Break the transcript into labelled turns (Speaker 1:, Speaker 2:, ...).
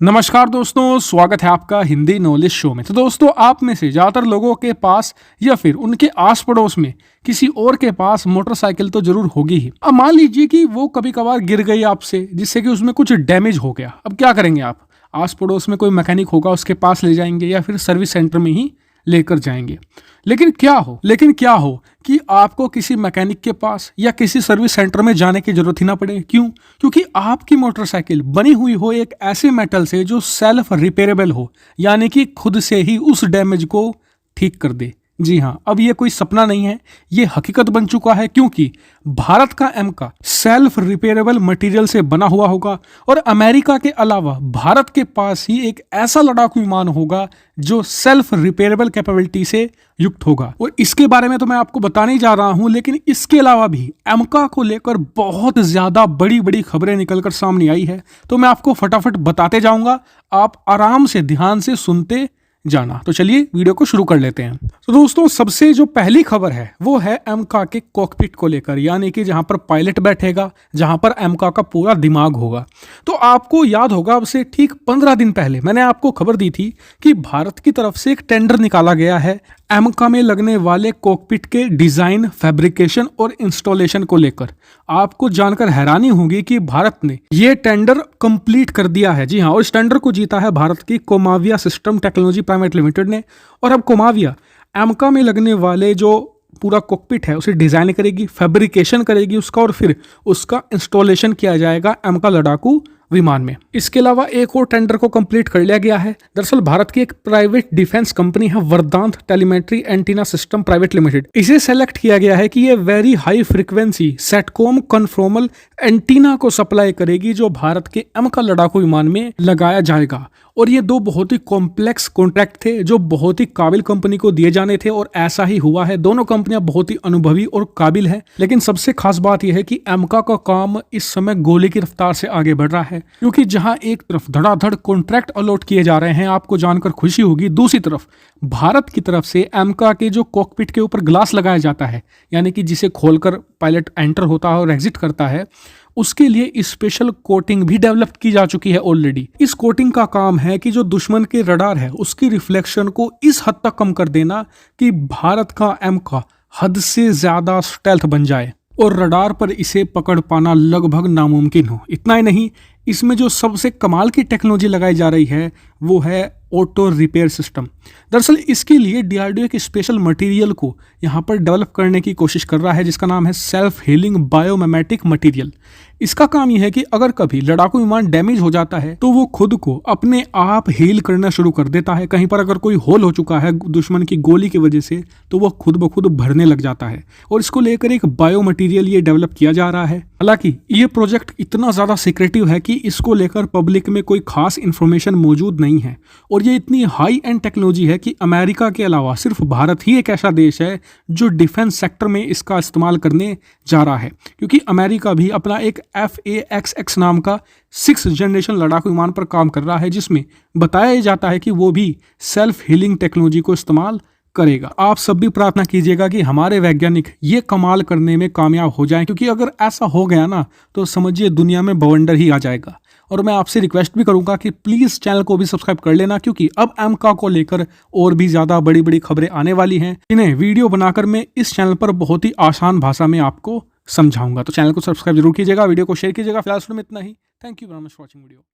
Speaker 1: नमस्कार दोस्तों, स्वागत है आपका हिंदी नॉलेज शो में। तो दोस्तों, आप में से ज़्यादातर लोगों के पास या फिर उनके आस पड़ोस में किसी और के पास मोटरसाइकिल तो जरूर होगी ही। अब मान लीजिए कि वो कभी कभार गिर गई आपसे, जिससे कि उसमें कुछ डैमेज हो गया। अब क्या करेंगे आप? आस पड़ोस में कोई मैकेनिक होगा, उसके पास ले जाएंगे या फिर सर्विस सेंटर में ही लेकर जाएंगे। लेकिन क्या हो कि आपको किसी मैकेनिक के पास या किसी सर्विस सेंटर में जाने की जरूरत ही ना पड़े। क्यों? क्योंकि आपकी मोटरसाइकिल बनी हुई हो एक ऐसे मेटल से जो सेल्फ रिपेयरेबल हो, यानी कि खुद से ही उस डैमेज को ठीक कर दे। जी हाँ, अब ये कोई सपना नहीं है, ये हकीकत बन चुका है। क्योंकि भारत का एमका सेल्फ रिपेयरेबल मटेरियल से बना हुआ होगा और अमेरिका के अलावा भारत के पास ही एक ऐसा लड़ाकू विमान होगा जो सेल्फ रिपेयरेबल कैपेबिलिटी से युक्त होगा। और इसके बारे में तो मैं आपको बताने ही जा रहा हूं, लेकिन इसके अलावा भी एमका को लेकर बहुत ज्यादा बड़ी बड़ी खबरें निकलकर सामने आई है, तो मैं आपको फटाफट बताते जाऊंगा। आप आराम से ध्यान से सुनते जाना। तो चलिए वीडियो को शुरू कर लेते हैं। तो दोस्तों, सबसे जो पहली खबर है वो है एमका के कॉकपिट को लेकर, यानी कि जहां पर पायलट बैठेगा, जहां पर एमका का पूरा दिमाग होगा। तो आपको याद होगा, अब से ठीक 15 दिन पहले मैंने आपको खबर दी थी कि भारत की तरफ से एक टेंडर निकाला गया है एमका में लगने वाले कॉकपिट के डिजाइन, फैब्रिकेशन और इंस्टॉलेशन को लेकर। आपको जानकर हैरानी होगी कि भारत ने यह टेंडर कंप्लीट कर दिया है। जी हाँ, और इस टेंडर को जीता है भारत की कोमाविया सिस्टम टेक्नोलॉजी प्राइवेट लिमिटेड ने। और अब कोमाविया एमका में लगने वाले जो पूरा कॉकपिट है उसे डिजाइन करेगी, फैब्रिकेशन करेगी उसका, और फिर उसका इंस्टॉलेशन किया जाएगा एमका लड़ाकू विमान में। इसके अलावा एक और टेंडर को कंप्लीट कर लिया गया है। दरअसल भारत की एक प्राइवेट डिफेंस कंपनी है Vardant telemetry antenna system private limited. इसे सेलेक्ट किया गया है कि ये very high frequency satcom conformal antenna को सप्लाई करेगी, जो भारत के एमका लड़ाकू विमान में लगाया जाएगा। और ये दो बहुत ही कॉम्प्लेक्स कॉन्ट्रैक्ट थे जो बहुत ही काबिल कंपनी को दिए जाने थे, और ऐसा ही हुआ है। दोनों कंपनियां बहुत ही अनुभवी और काबिल है। लेकिन सबसे खास बात यह है कि एमका का काम इस समय गोली की रफ्तार से आगे बढ़ रहा है, क्योंकि जहां एक तरफ धड़ाधड़ कॉन्ट्रैक्ट अलॉट किए जा रहे हैं, आपको जानकर खुशी होगी, दूसरी तरफ भारत की तरफ से एमका के जो कॉकपिट के ऊपर ग्लास लगाया जाता है, यानी कि जिसे खोलकर पायलट एंटर होता है और एग्जिट करता है, उसके लिए स्पेशल कोटिंग भी डेवलप की जा चुकी है ऑलरेडी। इस कोटिंग का काम है कि जो दुश्मन के रडार है उसकी रिफ्लेक्शन को इस हद तक कम कर देना कि भारत का एमका हद से ज्यादा स्टेल्थ बन जाए और रडार पर इसे पकड़ पाना लगभग नामुमकिन हो। इतना ही नहीं, इसमें जो सबसे कमाल की टेक्नोलॉजी लगाई जा रही है वो है ऑटो रिपेयर सिस्टम। दरअसल इसके लिए डीआरडीओ एक स्पेशल मटेरियल को यहाँ पर डेवलप करने की कोशिश कर रहा है, जिसका नाम है सेल्फ हीलिंग बायोमेमेटिक मटेरियल। इसका काम यह है कि अगर कभी लड़ाकू विमान डैमेज हो जाता है तो वो खुद को अपने आप हील करना शुरू कर देता है। कहीं पर अगर कोई होल हो चुका है दुश्मन की गोली की वजह से, तो वो खुद ब खुद भरने लग जाता है। और इसको लेकर एक बायो मटीरियल ये डेवलप किया जा रहा है। हालांकि ये प्रोजेक्ट इतना ज़्यादा सीक्रेटिव है कि इसको लेकर पब्लिक में कोई खास इन्फॉर्मेशन मौजूद नहीं है। और ये इतनी हाई एंड टेक्नोलॉजी है कि अमेरिका के अलावा सिर्फ भारत ही एक ऐसा देश है जो डिफेंस सेक्टर में इसका इस्तेमाल करने जा रहा है। क्योंकि अमेरिका भी अपना एक FAXX नाम का 6th जनरेशन लड़ाकू विमान पर काम कर रहा है, जिसमें बताया जाता है कि वो भी सेल्फ हीलिंग टेक्नोलॉजी को इस्तेमाल करेगा। आप सब भी प्रार्थना कीजिएगा कि हमारे वैज्ञानिक ये कमाल करने में कामयाब हो जाएं, क्योंकि अगर ऐसा हो गया ना तो समझिए दुनिया में बवंडर ही आ जाएगा। और मैं आपसे रिक्वेस्ट भी करूंगा कि प्लीज़ चैनल को भी सब्सक्राइब कर लेना, क्योंकि अब एमका को लेकर और भी ज़्यादा बड़ी बड़ी खबरें आने वाली हैं। इन्हें वीडियो बनाकर मैं इस चैनल पर बहुत ही आसान भाषा में आपको समझाऊंगा। तो चैनल को सब्सक्राइब जरूर कीजिएगा, वीडियो को शेयर कीजिएगा। फिलहाल में इतना ही। Thank you very much for watching video.